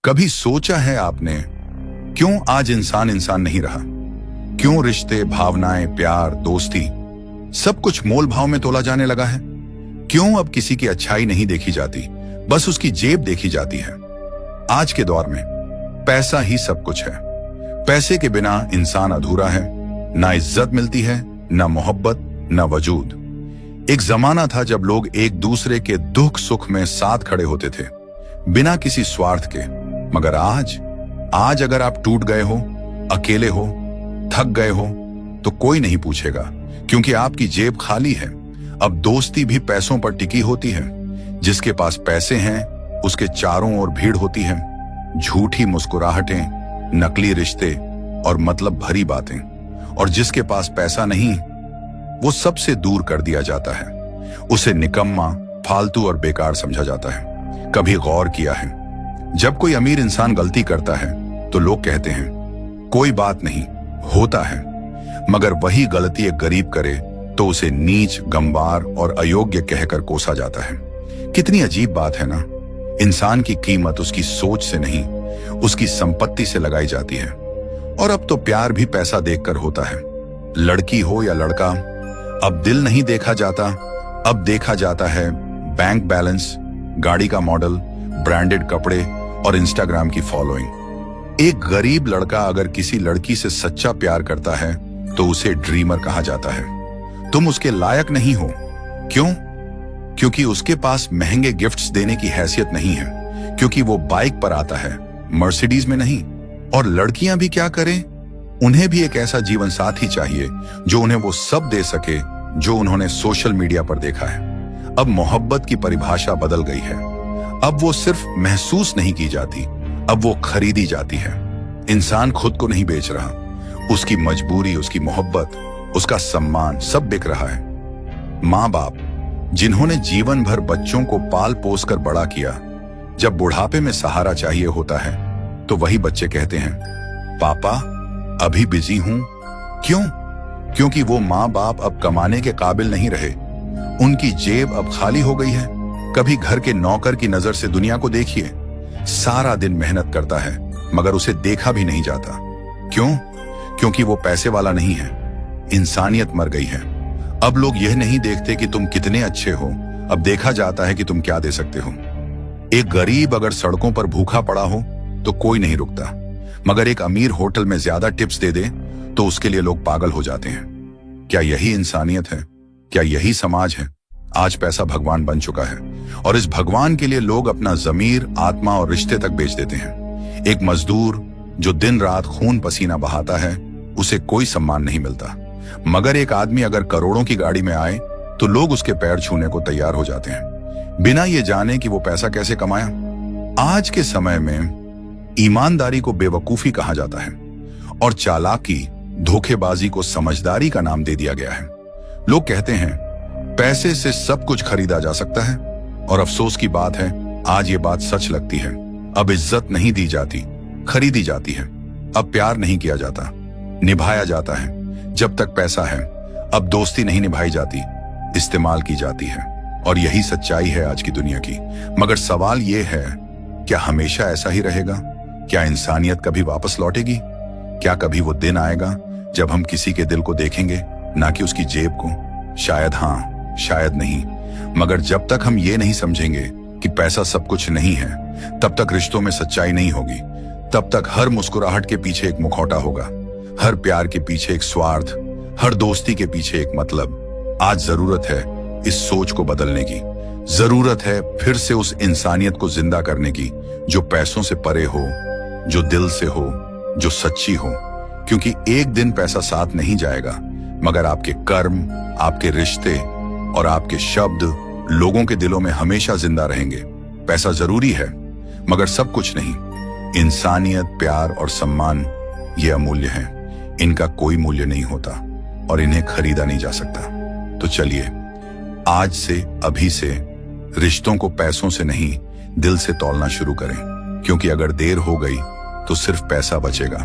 कभी सोचा है आपने क्यों आज इंसान इंसान नहीं रहा? क्यों रिश्ते, भावनाएं, प्यार, दोस्ती सब कुछ मोल भाव में तोला जाने लगा है? क्यों अब किसी की अच्छाई नहीं देखी जाती, बस उसकी जेब देखी जाती है? आज के दौर में पैसा ही सब कुछ है। पैसे के बिना इंसान अधूरा है। ना इज्जत मिलती है, ना मोहब्बत, ना वजूद। एक जमाना था जब लोग एक दूसरे के दुख सुख में साथ खड़े होते थे, बिना किसी स्वार्थ के। मगर आज अगर आप टूट गए हो, अकेले हो, थक गए हो, तो कोई नहीं पूछेगा, क्योंकि आपकी जेब खाली है। अब दोस्ती भी पैसों पर टिकी होती है। जिसके पास पैसे हैं उसके चारों ओर भीड़ होती है। झूठी मुस्कुराहटें, नकली रिश्ते और मतलब भरी बातें। और जिसके पास पैसा नहीं, वो सबसे दूर कर दिया जाता है। उसे निकम्मा, फालतू और बेकार समझा जाता है। कभी गौर किया है, जब कोई अमीर इंसान गलती करता है तो लोग कहते हैं कोई बात नहीं, होता है। मगर वही गलती एक गरीब करे तो उसे नीच, गंवार और अयोग्य कहकर कोसा जाता है। कितनी अजीब बात है ना। इंसान की कीमत उसकी सोच से नहीं, उसकी संपत्ति से लगाई जाती है। और अब तो प्यार भी पैसा देखकर होता है। लड़की हो या लड़का, अब दिल नहीं देखा जाता, अब देखा जाता है बैंक बैलेंस, गाड़ी का मॉडल, ब्रांडेड कपड़े और इंस्टाग्राम की फॉलोइंग। एक गरीब लड़का अगर किसी लड़की से सच्चा प्यार करता है तो उसे ड्रीमर कहा जाता है। तुम उसके लायक नहीं हो। क्यों? क्योंकि उसके पास महंगे गिफ्ट्स देने की हैसियत नहीं है, क्योंकि वो बाइक पर आता है, मर्सिडीज में नहीं। और लड़कियां भी क्या करें? उन्हें भी एक ऐसा जीवन साथी चाहिए जो उन्हें वो सब दे सके जो उन्होंने सोशल मीडिया पर देखा है। अब मोहब्बत की परिभाषा बदल गई है। अब वो सिर्फ महसूस नहीं की जाती, अब वो खरीदी जाती है। इंसान खुद को नहीं बेच रहा, उसकी मजबूरी, उसकी मोहब्बत, उसका सम्मान सब बिक रहा है। माँ बाप जिन्होंने जीवन भर बच्चों को पाल पोस कर बड़ा किया, जब बुढ़ापे में सहारा चाहिए होता है तो वही बच्चे कहते हैं पापा अभी बिजी हूं। क्यों? क्योंकि वो माँ बाप अब कमाने के काबिल नहीं रहे। उनकी जेब अब खाली हो गई है। कभी घर के नौकर की नजर से दुनिया को देखिए। सारा दिन मेहनत करता है मगर उसे देखा भी नहीं जाता। क्यों? क्योंकि वो पैसे वाला नहीं है। इंसानियत मर गई है। अब लोग यह नहीं देखते कि तुम कितने अच्छे हो, अब देखा जाता है कि तुम क्या दे सकते हो। एक गरीब अगर सड़कों पर भूखा पड़ा हो तो कोई नहीं रुकता, मगर एक अमीर होटल में ज्यादा टिप्स दे दे तो उसके लिए लोग पागल हो जाते हैं। क्या यही इंसानियत है? क्या यही समाज है? आज पैसा भगवान बन चुका है और इस भगवान के लिए लोग अपना जमीर, आत्मा और रिश्ते तक बेच देते हैं। एक मजदूर जो दिन रात खून पसीना बहाता है, उसे कोई सम्मान नहीं मिलता। मगर एक आदमी अगर करोड़ों की गाड़ी में आए तो लोग उसके पैर छूने को तैयार हो जाते हैं, बिना ये जाने कि वो पैसा कैसे कमाया। आज के समय में ईमानदारी को बेवकूफी कहा जाता है और चालाकी, धोखेबाजी को समझदारी का नाम दे दिया गया है। लोग कहते हैं पैसे से सब कुछ खरीदा जा सकता है, और अफसोस की बात है आज ये बात सच लगती है। अब इज्जत नहीं दी जाती, खरीदी जाती है। अब प्यार नहीं किया जाता, निभाया जाता है। जब तक पैसा है, अब दोस्ती नहीं निभाई जाती, इस्तेमाल की जाती है। और यही सच्चाई है आज की दुनिया की। मगर सवाल ये है, क्या हमेशा ऐसा ही रहेगा? क्या इंसानियत कभी वापस लौटेगी? क्या कभी वो दिन आएगा जब हम किसी के दिल को देखेंगे, ना कि उसकी जेब को? शायद हाँ, शायद नहीं। मगर जब तक हम ये नहीं समझेंगे कि पैसा सब कुछ नहीं है, तब तक रिश्तों में सच्चाई नहीं होगी। तब तक हर मुस्कुराहट के पीछे एक मुखौटा होगा, हर प्यार के पीछे एक स्वार्थ, हर दोस्ती के पीछे एक मतलब। आज जरूरत है इस सोच को बदलने की। जरूरत है फिर से उस इंसानियत को जिंदा करने की जो पैसों से परे हो, जो दिल से हो, जो सच्ची हो। क्योंकि एक दिन पैसा साथ नहीं जाएगा, मगर आपके कर्म, आपके रिश्ते और आपके शब्द लोगों के दिलों में हमेशा जिंदा रहेंगे। पैसा जरूरी है, मगर सब कुछ नहीं। इंसानियत, प्यार और सम्मान ये अमूल्य हैं। इनका कोई मूल्य नहीं होता और इन्हें खरीदा नहीं जा सकता। तो चलिए आज से, अभी से रिश्तों को पैसों से नहीं, दिल से तौलना शुरू करें। क्योंकि अगर देर हो गई तो सिर्फ पैसा बचेगा,